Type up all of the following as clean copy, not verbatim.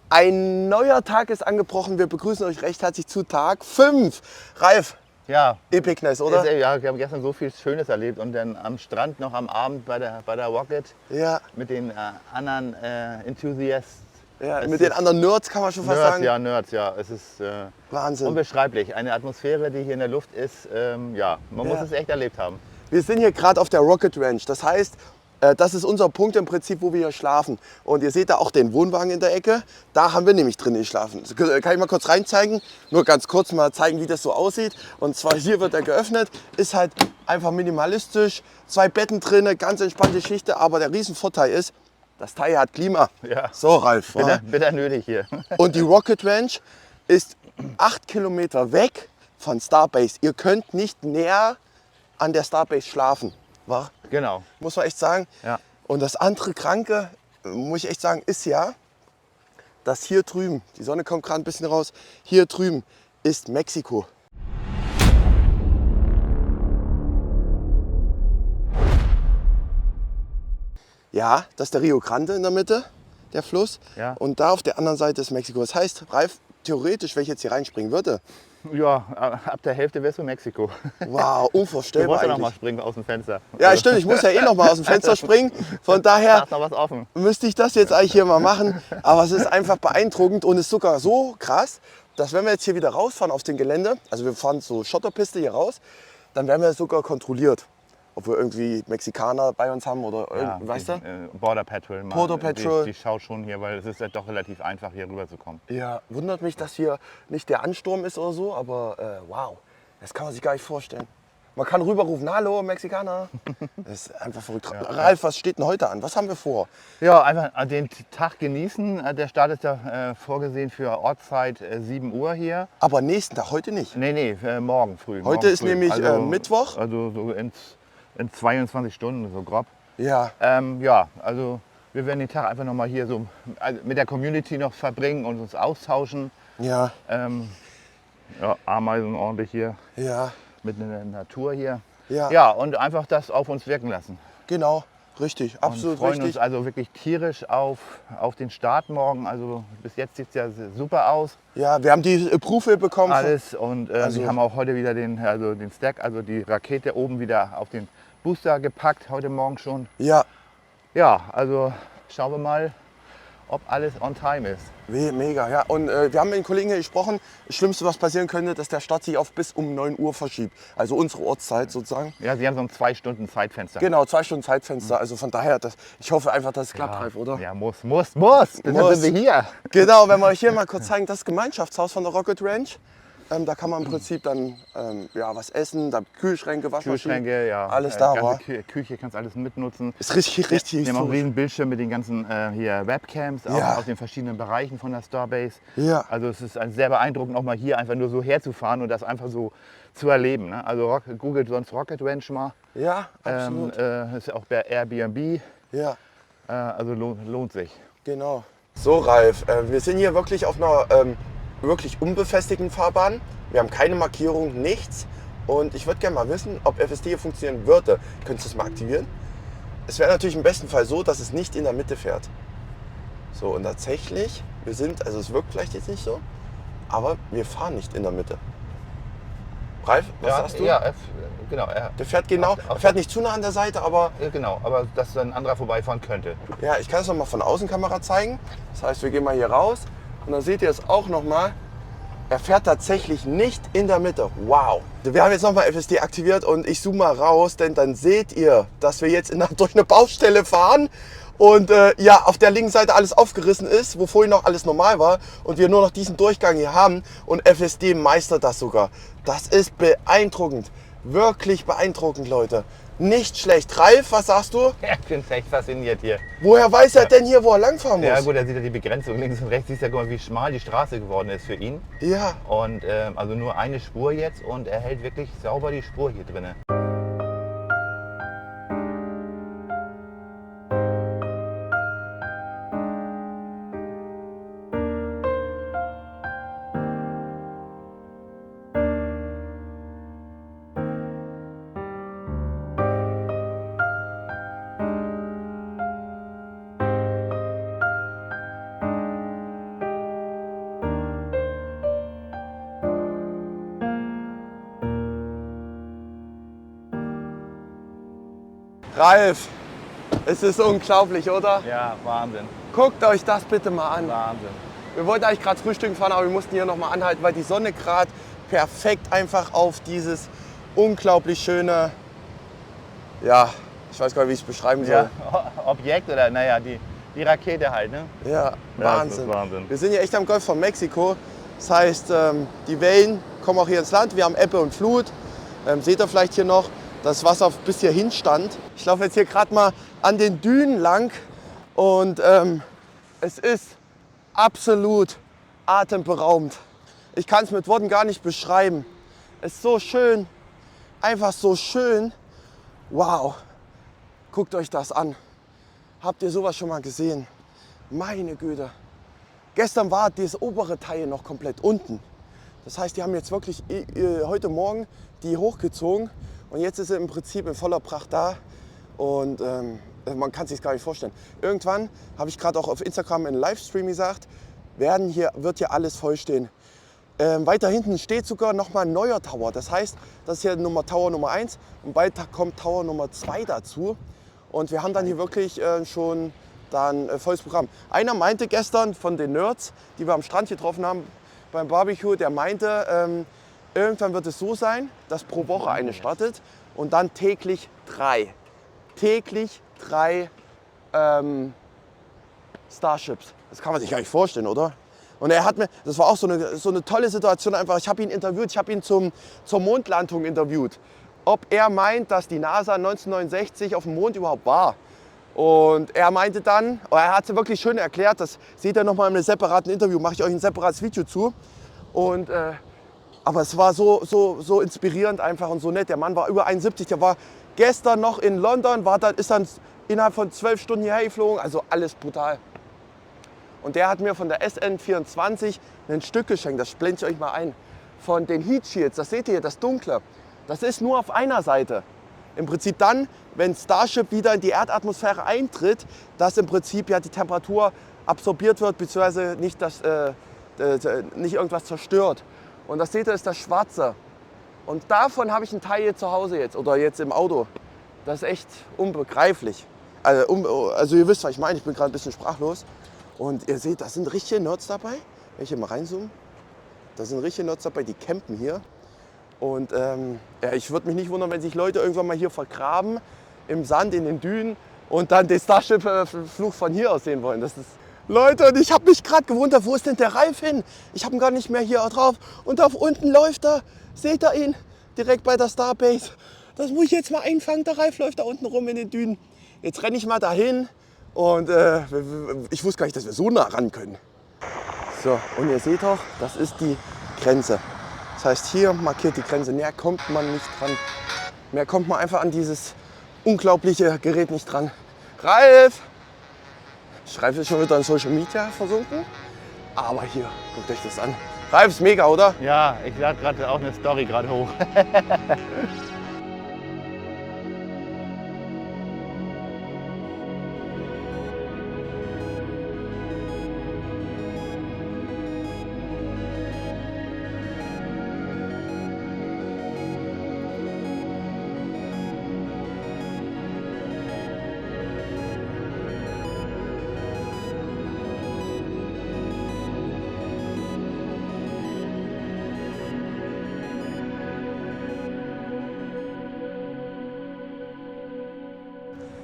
Ein neuer Tag ist angebrochen. Wir begrüßen euch recht herzlich zu Tag 5. Ralf, Ja, Epicness, oder? ja, wir haben gestern so viel Schönes erlebt und dann am Strand noch am Abend bei der Rocket Ja, mit den anderen Enthusiasts. ja, Es mit den ist- anderen Nerds kann man schon fast sagen. Nerds, ja. Es ist Wahnsinn. unbeschreiblich. Eine Atmosphäre, die hier in der Luft ist, ja, man muss Ja. es echt erlebt haben. Wir sind hier gerade auf der Rocket Ranch. Das heißt, das ist unser Punkt im Prinzip, wo wir hier schlafen. Und ihr seht da auch den Wohnwagen in der Ecke. Da haben wir nämlich drin geschlafen. Das kann ich mal kurz reinzeigen? Nur ganz kurz mal zeigen, wie das so aussieht. Und zwar hier wird er geöffnet. Ist halt einfach minimalistisch. 2 Betten drin, ganz entspannte Geschichte. Aber der Riesenvorteil ist, das Teil hat Klima. Ja. So, Ralf. wa? Bitter nötig hier. Und die Rocket Ranch ist 8 Kilometer weg von Starbase. Ihr könnt nicht näher an der Starbase schlafen. Wa? Genau. Muss man echt sagen. Ja. Und das andere Kranke, muss ich echt sagen, ist ja, dass hier drüben, die Sonne kommt gerade ein bisschen raus, hier drüben ist Mexiko. Ja, das ist der Rio Grande in der Mitte, der Fluss. Ja. Und da auf der anderen Seite ist Mexiko. Das heißt, Ralf, theoretisch, wenn ich jetzt hier reinspringen würde, Ja, ab der Hälfte wärst du in Mexiko. wow, Du unvorstellbar musst ja noch mal eigentlich. springen aus dem Fenster. Ja, stimmt, ich muss ja eh noch mal aus dem Fenster springen. Von Da daher ist noch was offen. müsste ich das jetzt eigentlich hier mal machen. Aber es ist einfach beeindruckend und ist sogar so krass, dass wenn wir jetzt hier wieder rausfahren auf dem Gelände, also wir fahren so Schotterpiste hier raus, dann werden wir sogar kontrolliert. Ob wir irgendwie Mexikaner bei uns haben oder Ja, weißt du? Border Patrol. Border Patrol. Die schaut schon hier, weil es ist ja doch relativ einfach, hier rüber zu kommen. Ja, wundert mich, dass hier nicht der Ansturm ist oder so, aber wow, das kann man sich gar nicht vorstellen. Man kann rüberrufen, hallo Mexikaner. Das ist einfach verrückt. Ralf, was steht denn heute an? Was haben wir vor? Ja, einfach den Tag genießen. Der Start ist ja vorgesehen für Ortszeit 7 Uhr hier. Aber nächsten Tag, heute nicht. Nee, morgen früh. Heute morgen ist früh. nämlich, Mittwoch. Also so in 22 Stunden, so grob. Ja, Ja, also wir werden den Tag einfach noch mal hier so mit der Community noch verbringen und uns austauschen. ja, Ja, Ameisen ordentlich hier, ja, mitten in der Natur hier. ja, Ja, und einfach das auf uns wirken lassen. genau, richtig, Und absolut freuen richtig. uns also wirklich tierisch auf den Start morgen. Also bis jetzt sieht es ja super aus. Ja, wir haben die Approval bekommen. Alles und Also- wir haben auch heute wieder den Stack, also die Rakete oben wieder auf den Booster gepackt, heute Morgen schon. Ja, Ja, also schauen wir mal, ob alles on time ist. mega, ja. Und wir haben mit den Kollegen hier gesprochen, das Schlimmste, was passieren könnte, dass der Start sich auf bis um 9 Uhr verschiebt. Also unsere Ortszeit sozusagen. Ja, Sie haben so ein 2 Stunden Zeitfenster. Genau, 2 Stunden Zeitfenster. Also von daher, ich hoffe einfach, dass es klappt, Ralf, oder? Ja, muss. Deshalb Muss. sind wir hier. Genau, wenn wir euch hier mal kurz zeigen, das Gemeinschaftshaus von der Rocket Ranch. Da kann man im Prinzip dann ja, was essen, da Kühlschränke, Waschmaschinen. Kühlschränke, ja. Alles da, ganze wa? Küche kannst alles mitnutzen. Ist richtig, richtig Wir haben auch einen historisch. riesen Bildschirm mit den ganzen hier Webcams Ja. aus den verschiedenen Bereichen von der Starbase. Ja. Also es ist sehr beeindruckend, auch mal hier einfach nur so herzufahren und das einfach so zu erleben. Ne? Also googelt sonst Rocket Ranch mal. Ja, absolut. Ist auch bei Airbnb. Ja, Also lohnt sich. genau. So, Ralf, wir sind hier wirklich auf einer wirklich unbefestigten Fahrbahn. Wir haben keine Markierung, nichts. Und ich würde gerne mal wissen, ob FSD hier funktionieren würde. Könntest du es mal aktivieren? Es wäre natürlich im besten Fall so, dass es nicht in der Mitte fährt. So, und tatsächlich, also es wirkt vielleicht jetzt nicht so, aber wir fahren nicht in der Mitte. Ralf, was sagst du? Ja, genau. Der fährt genau, er fährt nicht zu nah an der Seite, aber Genau, aber dass ein anderer vorbeifahren könnte. ja, ich kann es noch mal von Außenkamera zeigen. Das heißt, wir gehen mal hier raus und dann seht ihr es auch noch mal. Er fährt tatsächlich nicht in der Mitte. Wow. Wir haben jetzt noch mal FSD aktiviert und ich zoome mal raus, denn dann seht ihr, dass wir jetzt durch eine Baustelle fahren und ja, auf der linken Seite alles aufgerissen ist, wo vorhin noch alles normal war und wir nur noch diesen Durchgang hier haben und FSD meistert das sogar. Das ist beeindruckend. Wirklich beeindruckend, Leute. Nicht schlecht. Ralf, was sagst du? Ja, ich bin echt fasziniert hier. Woher weiß er denn hier, wo er langfahren muss? Ja gut, er sieht ja die Begrenzung links und rechts. Siehst ja, guck mal, wie schmal die Straße geworden ist für ihn. Ja, Und also nur eine Spur jetzt und er hält wirklich sauber die Spur hier drinnen. Ralf, es ist unglaublich, oder? Ja, Wahnsinn. Guckt euch das bitte mal an. Wahnsinn. Wir wollten eigentlich gerade frühstücken fahren, aber wir mussten hier nochmal anhalten, weil die Sonne gerade perfekt einfach auf dieses unglaublich schöne, ja, ich weiß gar nicht, wie ich es beschreiben soll. Ja, Objekt oder naja, die Rakete halt, ne? Ja, das Wahnsinn. ist Wahnsinn. Wir sind hier echt am Golf von Mexiko. Das heißt, die Wellen kommen auch hier ins Land. Wir haben Ebbe und Flut. Seht ihr vielleicht hier noch, das Wasser bis hierhin stand. Ich laufe jetzt hier gerade mal an den Dünen lang und es ist absolut atemberaubend. Ich kann es mit Worten gar nicht beschreiben. Es ist so schön, einfach so schön. Wow, guckt euch das an. Habt ihr sowas schon mal gesehen? Meine Güte. Gestern war das obere Teil noch komplett unten. Das heißt, die haben jetzt wirklich heute Morgen die hochgezogen und jetzt ist sie im Prinzip in voller Pracht da. Und man kann es sich gar nicht vorstellen. Irgendwann, habe ich gerade auch auf Instagram in Livestream gesagt, wird hier alles vollstehen. Weiter hinten steht sogar noch mal ein neuer Tower. Das heißt, das ist hier Tower Nummer 1 und bald kommt Tower Nummer 2 dazu. Und wir haben dann hier wirklich schon dann volles Programm. Einer meinte gestern von den Nerds, die wir am Strand getroffen haben beim Barbecue, der meinte, irgendwann wird es so sein, dass pro Woche eine startet und dann täglich 3. Täglich 3 Starships. Das kann man sich gar nicht vorstellen, oder? Und er hat mir, das war auch so eine tolle Situation einfach, ich habe ihn interviewt, ich habe ihn zur Mondlandung interviewt. Ob er meint, dass die NASA 1969 auf dem Mond überhaupt war. Und er meinte dann, er hat es wirklich schön erklärt, das seht ihr nochmal in einem separaten Interview, mache ich euch ein separates Video zu. Und, aber es war so inspirierend einfach und so nett. Der Mann war über 71, der war gestern noch in London, ist dann innerhalb von 12 Stunden hierher geflogen, also alles brutal. Und der hat mir von der SN24 ein Stück geschenkt, das blende ich euch mal ein, von den Heat Shields, das seht ihr hier, das Dunkle. Das ist nur auf einer Seite. Im Prinzip dann, wenn Starship wieder in die Erdatmosphäre eintritt, dass im Prinzip ja die Temperatur absorbiert wird, beziehungsweise nicht irgendwas zerstört. Und das seht ihr, ist das Schwarze. Und davon habe ich einen Teil hier zu Hause jetzt, oder jetzt im Auto. Das ist echt unbegreiflich. Also ihr wisst, was ich meine, ich bin gerade ein bisschen sprachlos. Und ihr seht, da sind richtige Nerds dabei. Wenn ich hier mal reinzoome, da sind richtige Nerds dabei, die campen hier. Und ja, ich würde mich nicht wundern, wenn sich Leute irgendwann mal hier vergraben, im Sand, in den Dünen und dann den Starship-Flug von hier aus sehen wollen. Das ist Leute, und ich habe mich gerade gewundert, wo ist denn der Ralf hin? Ich habe ihn gar nicht mehr hier drauf. Und da unten läuft er, seht ihr ihn, direkt bei der Starbase. Das muss ich jetzt mal einfangen, der Ralf läuft da unten rum in den Dünen. Jetzt renne ich mal dahin und ich wusste gar nicht, dass wir so nah ran können. So, und ihr seht auch, das ist die Grenze. Das heißt, hier markiert die Grenze. Näher kommt man nicht dran. Mehr kommt man einfach an dieses unglaubliche Gerät nicht dran. Ralf! Ralf ist schon wieder in Social Media versunken. Aber hier, guckt euch das an. Ralf ist mega, oder? Ja, ich lade gerade auch eine Story gerade hoch.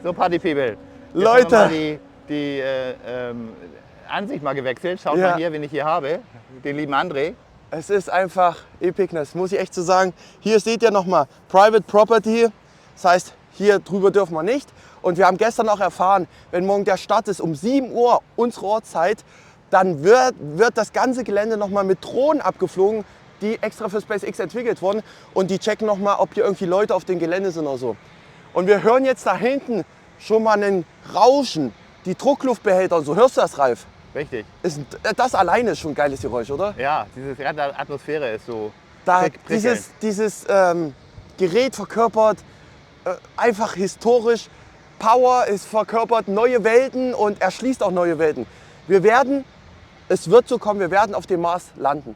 So, Party People. Jetzt Leute! haben wir mal die Ansicht mal gewechselt. Schaut Ja. mal hier, wen ich hier habe. Den lieben André. Es ist einfach Epicness, muss ich echt so sagen. Hier seht ihr nochmal Private Property. Das heißt, hier drüber dürfen wir nicht. Und wir haben gestern auch erfahren, wenn morgen der Start ist um 7 Uhr unsere Ortszeit, dann wird das ganze Gelände nochmal mit Drohnen abgeflogen, die extra für SpaceX entwickelt wurden. Und die checken nochmal, ob hier irgendwie Leute auf dem Gelände sind oder so. Und wir hören jetzt da hinten schon mal einen Rauschen, die Druckluftbehälter und so. Hörst du das, Ralf? Richtig. Das alleine ist schon ein geiles Geräusch, oder? Ja, diese Atmosphäre ist so Dieses Gerät verkörpert einfach historisch, Power ist verkörpert neue Welten und erschließt auch neue Welten. Es wird so kommen, wir werden auf dem Mars landen.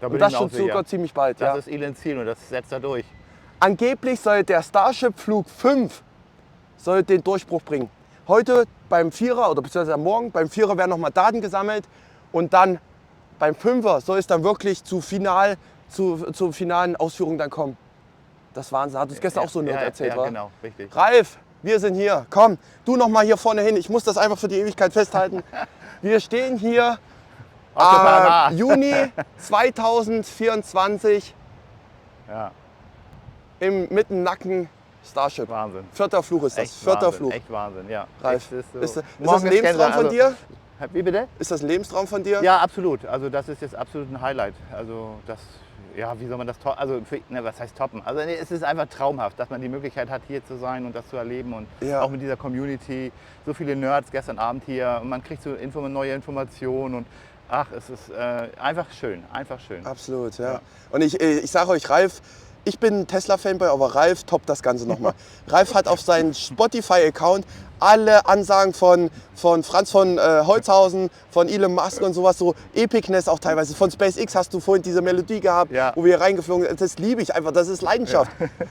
Da bin Und das ich mir schon auch sicher. sogar ziemlich bald. Das Ja. ist Elons Ziel und das setzt er durch. Angeblich soll der Starship Flug 5 soll den Durchbruch bringen. Heute beim Vierer oder beziehungsweise am Morgen beim Vierer werden nochmal Daten gesammelt und dann beim Fünfer soll es dann wirklich zur finalen Ausführung dann kommen. Das Wahnsinn, hat uns gestern auch so ein Nerd erzählt, ja, wa? genau, richtig. Ralf, wir sind hier. Komm, du noch mal hier vorne hin. Ich muss das einfach für die Ewigkeit festhalten. Wir stehen hier Juni 2024 Ja, mit dem Nacken Starship. Wahnsinn. Vierter Fluch ist das. Echt Vierter Wahnsinn, Fluch. echt Wahnsinn, ja. Ralf, Echt, ist das morgen ein Lebenstraum von dir? Wie bitte? Ist das ein Lebenstraum von dir? Ja, absolut. Also das ist jetzt absolut ein Highlight. Also das, ja, wie soll man das toppen? Also was heißt toppen? Also nee, es ist einfach traumhaft, dass man die Möglichkeit hat, hier zu sein und das zu erleben und Ja. auch mit dieser Community. So viele Nerds gestern Abend hier und man kriegt so neue Informationen und ach, es ist einfach schön, einfach schön. Absolut, ja. Ja. Und ich sage euch, Ralf, ich bin ein Tesla-Fanboy, aber Ralf toppt das Ganze nochmal. Ralf hat auf seinen Spotify-Account alle Ansagen von Franz von Holzhausen, von Elon Musk und sowas, so Epicness auch teilweise. Von SpaceX hast du vorhin diese Melodie gehabt, Ja. wo wir hier reingeflogen sind. Das liebe ich einfach, das ist Leidenschaft.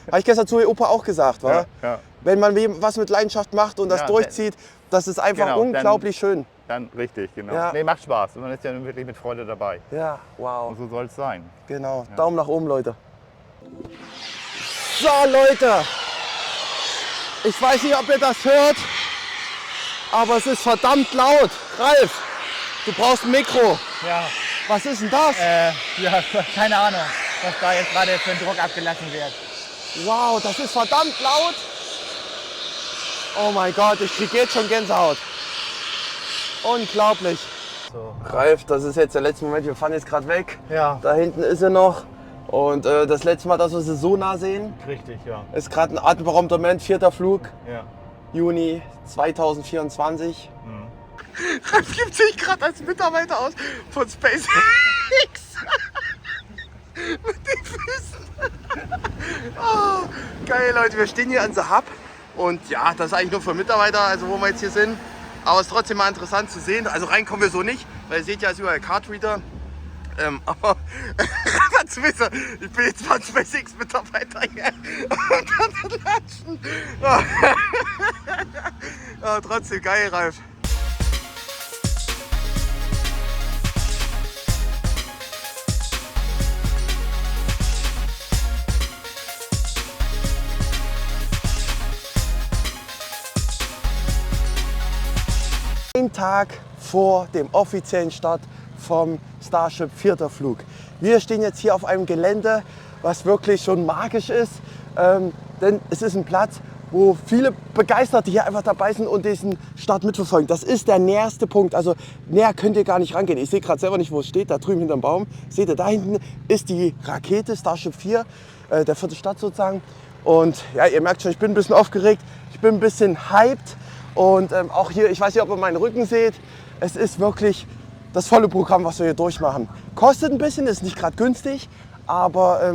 Habe ich gestern zu Opa auch gesagt, wa? Ja. Wenn man was mit Leidenschaft macht und das Ja, durchzieht, das ist einfach genau, unglaublich schön. Dann richtig, genau. Ja. Nee, macht Spaß. Man ist ja wirklich mit Freude dabei. Ja, wow. Und so soll es sein. Genau, Daumen nach oben, Leute. So, Leute. Ich weiß nicht, ob ihr das hört, aber es ist verdammt laut. Ralf, du brauchst ein Mikro. Ja, Was ist denn das? ja, keine Ahnung, was da jetzt gerade für ein Druck abgelassen wird. Wow, das ist verdammt laut. Oh mein Gott, ich kriege jetzt schon Gänsehaut. Unglaublich. So. Ralf, das ist jetzt der letzte Moment. Wir fahren jetzt gerade weg. Ja, Da hinten ist sie noch. Und das letzte Mal, dass wir sie so nah sehen, richtig, ja. ist gerade ein atemberaubender Moment. 4. Flug, Ja. Juni 2024. Ralf gibt sich gerade als Mitarbeiter aus von SpaceX. Mit den Füßen. Oh, geil, Leute. Wir stehen hier an The Hub. Und ja, das ist eigentlich nur für Mitarbeiter, also wo wir jetzt hier sind. Aber es ist trotzdem mal interessant zu sehen. Also reinkommen wir so nicht, weil ihr seht ja, es ist überall Cardreader. Aber ich bin jetzt mal ein SpaceX-Mitarbeiter hier. Und dann latschen. Ja, trotzdem geil, Ralf. Ein Tag vor dem offiziellen Start vom Starship 4. Flug. Wir stehen jetzt hier auf einem Gelände, was wirklich schon magisch ist, denn es ist ein Platz, wo viele Begeisterte hier einfach dabei sind und diesen Start mitverfolgen. Das ist der näherste Punkt, also näher könnt ihr gar nicht rangehen. Ich sehe gerade selber nicht, wo es steht, da drüben hinterm Baum. Seht ihr, da hinten ist die Rakete Starship 4, der 4. Start sozusagen. Und ja, ihr merkt schon, ich bin ein bisschen aufgeregt, ich bin ein bisschen hyped. Und auch hier, ich weiß nicht, ob ihr meinen Rücken seht, es ist wirklich das volle Programm, was wir hier durchmachen. Kostet ein bisschen, ist nicht gerade günstig, aber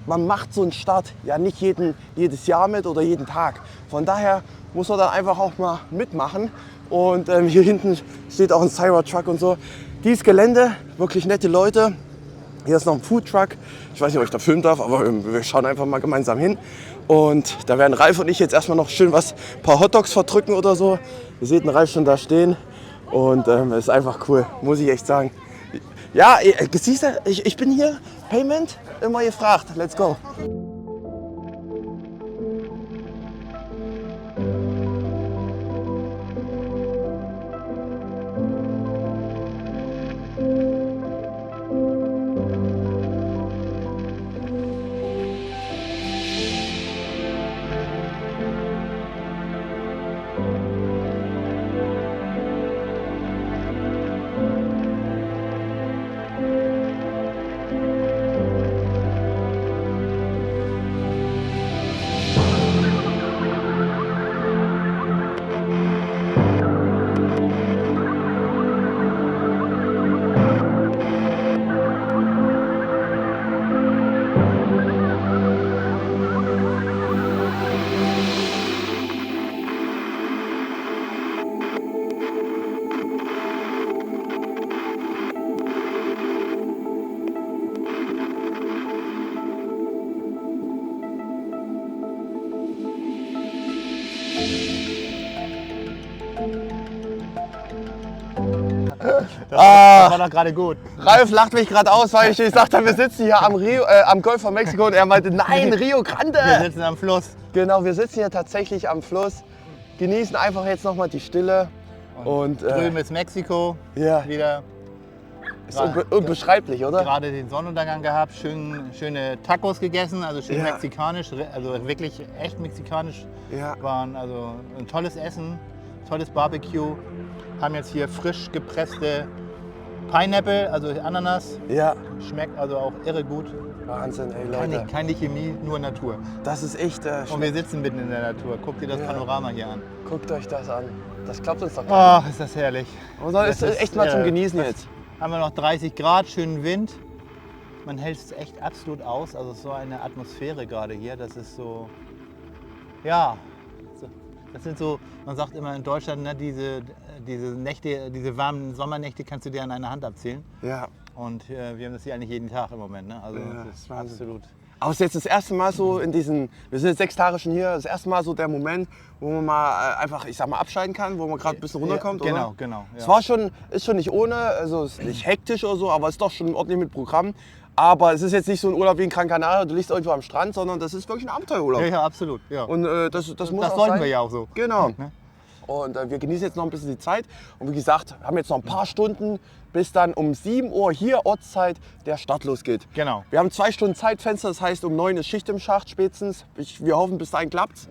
man macht so einen Start ja nicht jedes Jahr mit oder jeden Tag. Von daher muss man dann einfach auch mal mitmachen. Und hier hinten steht auch ein Cybertruck und so. Dieses Gelände, wirklich nette Leute. Hier ist noch ein Foodtruck. Ich weiß nicht, ob ich da filmen darf, aber wir schauen einfach mal gemeinsam hin. Und da werden Ralf und ich jetzt erstmal noch schön ein paar Hotdogs verdrücken oder so. Ihr seht den Ralf schon da stehen. Und es ist einfach cool, muss ich echt sagen. Ja, siehst du, ich bin hier, Payment, immer gefragt. Let's go. Das war doch gerade gut. Ralf lacht mich gerade aus, weil ich gesagt habe, wir sitzen hier am Golf von Mexiko und er meinte, nein, Rio Grande. Wir sitzen am Fluss. Genau, wir sitzen hier tatsächlich am Fluss, genießen einfach jetzt nochmal die Stille. Und Drüben ist Mexiko ja, wieder. ist unbeschreiblich, oder? Gerade den Sonnenuntergang gehabt, schöne Tacos gegessen, also schön Ja. mexikanisch, also wirklich echt mexikanisch Ja. waren. Also ein tolles Essen, tolles Barbecue. Haben jetzt hier frisch gepresste Pineapple, also Ananas. Ja, Schmeckt also auch irre gut. Wahnsinn, ey Leute. Keine Chemie, nur Natur. Das ist echt, Und wir sitzen mitten in der Natur. Guckt ihr das Ja. Panorama hier an. guckt euch das an. Das klappt uns doch gar Ach, ist das herrlich. nicht. Und das das ist echt mal zum ist, Genießen jetzt. Haben wir noch 30 Grad, schönen Wind. Man hält es echt absolut aus. Also so eine Atmosphäre gerade hier. Das ist so, ja, das sind so, man sagt immer in Deutschland, ne, diese Nächte, diese warmen Sommernächte kannst du dir an einer Hand abzählen. Ja. Und wir haben das hier eigentlich jeden Tag im Moment. Ne? Also Ja, das ist Wahnsinn. absolut. Aber es ist jetzt das erste Mal so in diesen, wir sind jetzt 6 Tage schon hier, das erste Mal so der Moment, wo man mal einfach, ich sag mal, abschalten kann, wo man gerade ein bisschen runterkommt, Ja, genau, oder? genau. Es Ja. war schon, ist schon nicht ohne, also es ist nicht hektisch oder so, aber es ist doch schon ordentlich mit Programm. Aber es ist jetzt nicht so ein Urlaub wie in Gran Canaria, du liegst irgendwo am Strand, sondern das ist wirklich ein Abenteuerurlaub. Ja, ja, absolut. Ja. Und das muss das auch wollten sein. wir ja auch so. Genau. Ne? Und wir genießen jetzt noch ein bisschen die Zeit. Und wie gesagt, haben jetzt noch ein paar Stunden, bis dann um 7 Uhr hier Ortszeit der Start losgeht. Genau. Wir haben 2 Stunden Zeitfenster, das heißt um 9 ist Schicht im Schacht spätestens. Wir hoffen, bis dahin klappt's.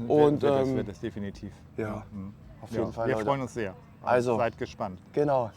Und wird es definitiv. ja, Mhm. auf jeden Ja, Fall, wir Leute. freuen uns sehr. Also. Seid gespannt. Genau.